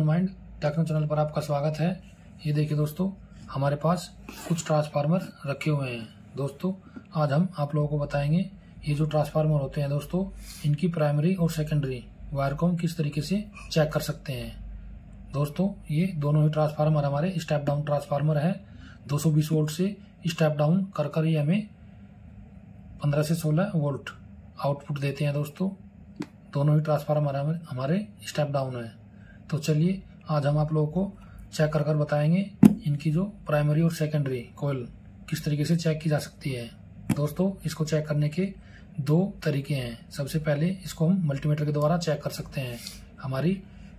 Mind techno channel पर आपका स्वागत है। ये देखिए दोस्तों, हमारे पास कुछ ट्रांसफार्मर रखे हुए हैं। दोस्तों आज हम आप लोगों को बताएंगे ये जो ट्रांसफार्मर होते हैं दोस्तों, इनकी प्राइमरी और सेकेंडरी वायर को हम किस तरीके से चेक कर सकते हैं। दोस्तों ये दोनों ही ट्रांसफार्मर हमारे स्टेप डाउन ट्रांसफार्मर है। 220 वोल्ट से स्टेप डाउन कर ये हमें 15 से 16 वोल्ट आउटपुट देते हैं। दोस्तों दोनों ही ट्रांसफार्मर हमारे स्टेप डाउन है। तो चलिए आज हम आप लोगों को चेक कर बताएंगे इनकी जो प्राइमरी और सेकेंडरी कॉइल किस तरीके से चेक की जा सकती है। दोस्तों इसको चेक करने के दो तरीके हैं। सबसे पहले इसको हम मल्टीमीटर के द्वारा चेक कर सकते हैं हमारी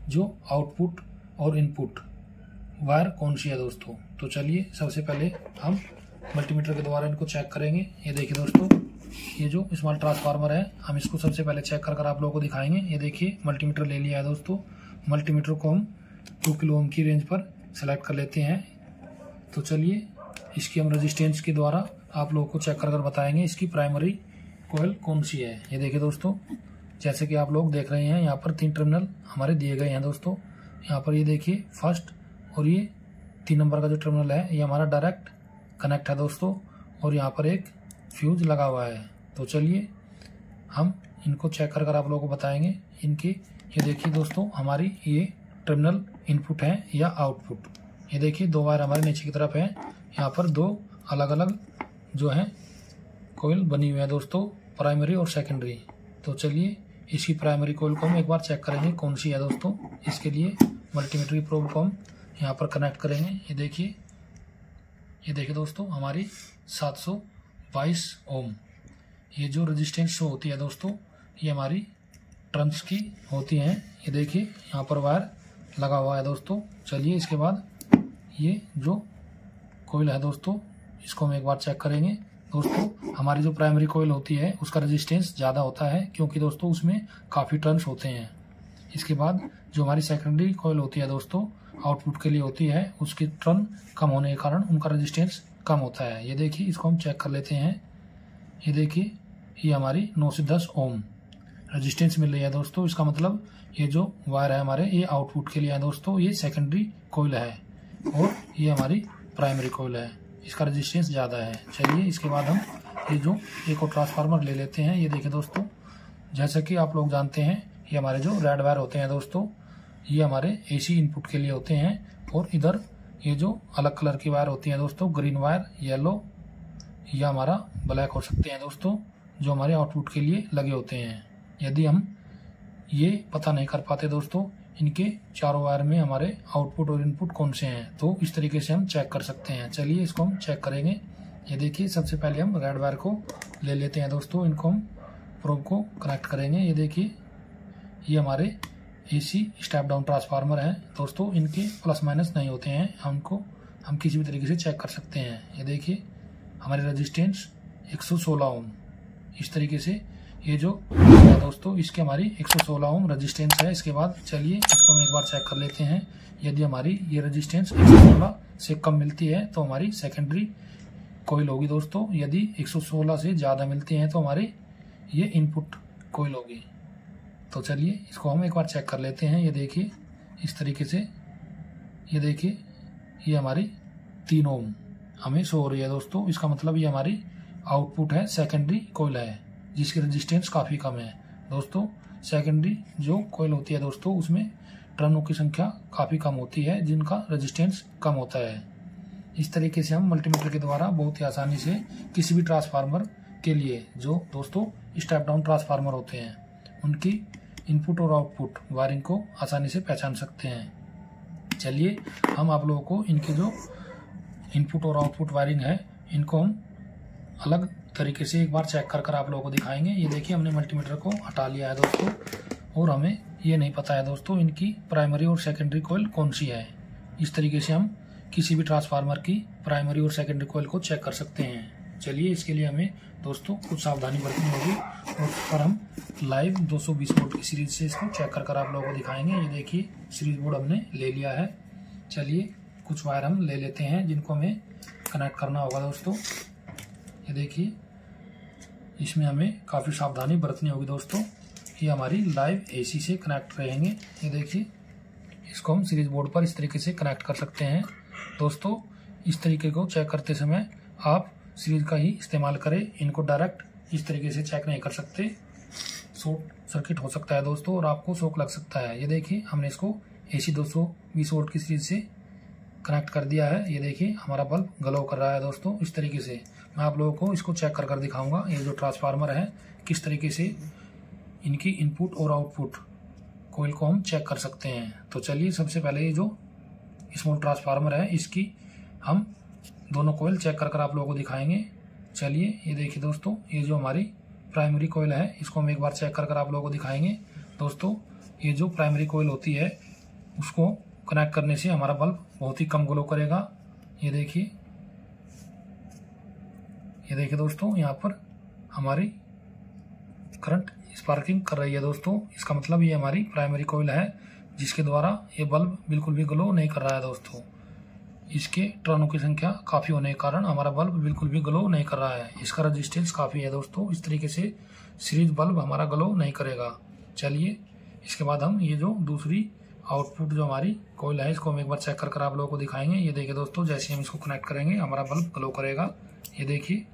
जो आउटपुट और इनपुट वायर कौन सी है दोस्तों। तो चलिए सबसे पहले हम मल्टीमीटर के द्वारा इनको चेक करेंगे। ये देखिए दोस्तों, ये जो स्मॉल ट्रांसफार्मर है हम इसको सबसे पहले चेक कर आप लोगों को दिखाएंगे। ये देखिए मल्टीमीटर ले लिया है दोस्तों। मल्टीमीटर को हम 2 किलो ओम की रेंज पर सेलेक्ट कर लेते हैं। तो चलिए इसकी हम रेजिस्टेंस के द्वारा आप लोगों को चेक कर बताएंगे इसकी प्राइमरी कॉइल कौन सी है। ये देखिए दोस्तों, जैसे कि आप लोग देख रहे हैं यहाँ पर 3 टर्मिनल हमारे दिए गए हैं दोस्तों। यहाँ पर ये देखिए फर्स्ट और ये 3 नंबर का जो टर्मिनल है ये हमारा डायरेक्ट कनेक्ट है दोस्तों, और यहाँ पर एक फ्यूज लगा हुआ है। तो चलिए हम इनको चेक कर आप लोगों को बताएंगे इनकी। ये देखिए दोस्तों, हमारी ये टर्मिनल इनपुट है या आउटपुट। ये देखिए 2 वायर हमारे नीचे की तरफ है। यहाँ पर 2 अलग अलग जो है कॉइल बनी हुई है दोस्तों, प्राइमरी और सेकेंडरी। तो चलिए इसकी प्राइमरी कॉइल को हम एक बार चेक करेंगे कौन सी है दोस्तों। इसके लिए मल्टीमीटर की प्रोब को हम यहाँ पर कनेक्ट करेंगे। ये देखिए दोस्तों, हमारी 722 ओम ये जो रेजिस्टेंस शो होती है दोस्तों, ये हमारी टर्न्स की होती हैं। ये देखिए यहाँ पर वायर लगा हुआ है दोस्तों। चलिए इसके बाद ये जो कॉइल है दोस्तों, इसको हम एक बार चेक करेंगे। दोस्तों हमारी जो प्राइमरी कॉइल होती है उसका रेजिस्टेंस ज़्यादा होता है, क्योंकि दोस्तों उसमें काफ़ी टर्न्स होते हैं। इसके बाद जो हमारी सेकेंडरी कॉइल होती है दोस्तों, आउटपुट के लिए होती है, उसकी टर्न कम होने के कारण उनका रेजिस्टेंस कम होता है। ये देखिए इसको हम चेक कर लेते हैं। ये देखिए ये हमारी 9 से 10 ओम रेजिस्टेंस मिल रही है दोस्तों। इसका मतलब ये जो वायर है हमारे ये आउटपुट के लिए है दोस्तों, ये सेकेंडरी कॉइल है और ये हमारी प्राइमरी कॉइल है, इसका रेजिस्टेंस ज़्यादा है। चलिए इसके बाद हम ये जो एक और ट्रांसफार्मर ले लेते हैं। ये देखिए दोस्तों, जैसा कि आप लोग जानते हैं ये हमारे जो रेड वायर होते हैं दोस्तों, ये हमारे एसी इनपुट के लिए होते हैं, और इधर ये जो अलग कलर की वायर होती है दोस्तों, ग्रीन वायर, येलो या हमारा ब्लैक हो सकते हैं दोस्तों, जो हमारे आउटपुट के लिए लगे होते हैं। यदि हम ये पता नहीं कर पाते दोस्तों इनके चारों वायर में हमारे आउटपुट और इनपुट कौन से हैं, तो इस तरीके से हम चेक कर सकते हैं। चलिए इसको हम चेक करेंगे। ये देखिए सबसे पहले हम रेड वायर को ले लेते हैं दोस्तों, इनको हम प्रोब को कनेक्ट करेंगे। ये देखिए ये हमारे एसी स्टेप डाउन ट्रांसफार्मर है दोस्तों, इनके प्लस माइनस नहीं होते हैं, हम किसी भी तरीके से चेक कर सकते हैं। ये देखिए हमारी रेजिस्टेंस 116 ओम, इस तरीके से ये जो है दोस्तों इसके हमारी 116 ओम रेजिस्टेंस है। इसके बाद चलिए इसको हम एक बार चेक कर लेते हैं। यदि हमारी ये रेजिस्टेंस 116 से कम मिलती है तो हमारी सेकेंडरी कॉइल होगी दोस्तों। यदि 116 से ज़्यादा मिलती है तो हमारी ये इनपुट कॉइल होगी। तो चलिए इसको हम एक बार चेक कर लेते हैं। ये देखिए इस तरीके से, ये देखिए ये हमारी 3 ओम हमें शो हो रही है दोस्तों। इसका मतलब ये हमारी आउटपुट है, सेकेंडरी कॉइल है, जिसकी रेजिस्टेंस काफ़ी कम है दोस्तों। सेकेंडरी जो कॉइल होती है दोस्तों उसमें टर्नों की संख्या काफ़ी कम होती है, जिनका रेजिस्टेंस कम होता है। इस तरीके से हम मल्टीमीटर के द्वारा बहुत ही आसानी से किसी भी ट्रांसफार्मर के लिए जो दोस्तों स्टेप डाउन ट्रांसफार्मर होते हैं उनकी इनपुट और आउटपुट वायरिंग को आसानी से पहचान सकते हैं। चलिए हम आप लोगों को इनके जो इनपुट और आउटपुट वायरिंग है इनको हम अलग तरीके से एक बार चेक कर आप लोगों को दिखाएंगे। ये देखिए हमने मल्टीमीटर को हटा लिया है दोस्तों, और हमें ये नहीं पता है दोस्तों इनकी प्राइमरी और सेकेंडरी कॉइल कौन सी है। इस तरीके से हम किसी भी ट्रांसफार्मर की प्राइमरी और सेकेंडरी कॉइल को चेक कर सकते हैं। चलिए इसके लिए हमें दोस्तों कुछ सावधानी बरतनी होगी, और पर हम लाइव 220 वोल्ट की सीरीज से इसको चेक कर आप लोगों को दिखाएंगे। ये देखिए सीरीज बोर्ड हमने ले लिया है। चलिए कुछ वायर हम ले लेते हैं जिनको हमें कनेक्ट करना होगा दोस्तों। ये देखिए इसमें हमें काफ़ी सावधानी बरतनी होगी दोस्तों। ये हमारी लाइव एसी से कनेक्ट रहेंगे। ये देखिए इसको हम सीरीज बोर्ड पर इस तरीके से कनेक्ट कर सकते हैं। दोस्तों इस तरीके को चेक करते समय आप सीरीज का ही इस्तेमाल करें, इनको डायरेक्ट इस तरीके से चेक नहीं कर सकते, शॉर्ट सर्किट हो सकता है दोस्तों और आपको शॉक लग सकता है। ये देखिए हमने इसको AC 220 वोल्ट की सीरीज से कनेक्ट कर दिया है। ये देखिए हमारा बल्ब ग्लो कर रहा है दोस्तों। इस तरीके से मैं आप लोगों को इसको चेक कर दिखाऊंगा ये जो ट्रांसफार्मर है किस तरीके से इनकी इनपुट और आउटपुट कोयल को हम चेक कर सकते हैं। तो चलिए सबसे पहले ये जो स्मॉल ट्रांसफार्मर है इसकी हम दोनों कोयल चेक कर आप लोगों को दिखाएंगे। चलिए ये देखिए दोस्तों, ये जो हमारी प्राइमरी कोयल है इसको हम एक बार चेक कर आप लोगों को दिखाएंगे। दोस्तों ये जो प्राइमरी कोयल होती है उसको कनेक्ट करने से हमारा बल्ब बहुत ही कम ग्लो करेगा। ये देखिए दोस्तों, यहाँ पर हमारी करंट स्पार्किंग कर रही है दोस्तों। इसका मतलब ये हमारी प्राइमरी कोयल है जिसके द्वारा ये बल्ब बिल्कुल भी ग्लो नहीं कर रहा है दोस्तों। इसके टर्नों की संख्या काफ़ी होने के कारण हमारा बल्ब बिल्कुल भी ग्लो नहीं कर रहा है। इसका रेजिस्टेंस काफ़ी है दोस्तों। इस तरीके से सीरीज बल्ब हमारा ग्लो नहीं करेगा। चलिए इसके बाद हम ये जो दूसरी आउटपुट जो हमारी कोयल है इसको हम एक बार चेक कर आप लोगों को दिखाएंगे। ये देखिए दोस्तों, जैसे हम इसको कनेक्ट करेंगे हमारा बल्ब ग्लो करेगा। ये देखिए,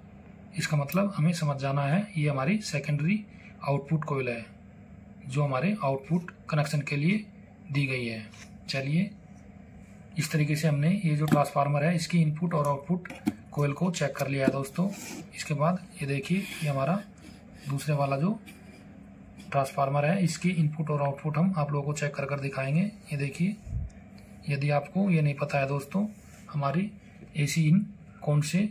इसका मतलब हमें समझ जाना है ये हमारी सेकेंडरी आउटपुट कोयल है जो हमारे आउटपुट कनेक्शन के लिए दी गई है। चलिए इस तरीके से हमने ये जो ट्रांसफार्मर है इसकी इनपुट और आउटपुट कोयल को चेक कर लिया है दोस्तों। इसके बाद ये देखिए ये हमारा दूसरे वाला जो ट्रांसफार्मर है इसकी इनपुट और आउटपुट हम आप लोगों को चेक कर दिखाएंगे। ये देखिए, यदि आपको ये नहीं पता है दोस्तों हमारी AC इन कौन से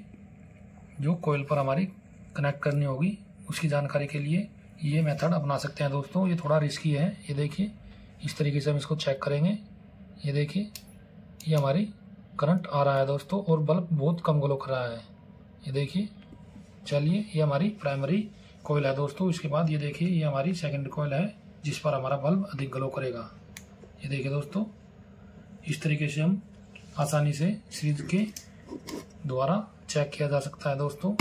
जो कोयल पर हमारी कनेक्ट करनी होगी उसकी जानकारी के लिए ये मेथड अपना सकते हैं दोस्तों। ये थोड़ा रिस्की है। ये देखिए इस तरीके से हम इसको चेक करेंगे। ये देखिए ये हमारी करंट आ रहा है दोस्तों और बल्ब बहुत कम ग्लो कर रहा है। ये देखिए, चलिए ये हमारी प्राइमरी कोयल है दोस्तों। इसके बाद ये देखिए ये हमारी सेकेंडरी कोयल है जिस पर हमारा बल्ब अधिक ग्लो करेगा। ये देखिए दोस्तों, इस तरीके से हम आसानी से सीरीज के द्वारा चेक किया जा सकता है दोस्तों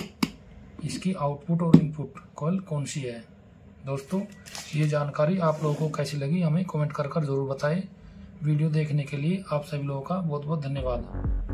इसकी आउटपुट और इनपुट कोयल कौन सी है। दोस्तों ये जानकारी आप लोगों को कैसी लगी हमें कमेंट कर जरूर बताएं। वीडियो देखने के लिए आप सभी लोगों का बहुत बहुत धन्यवाद।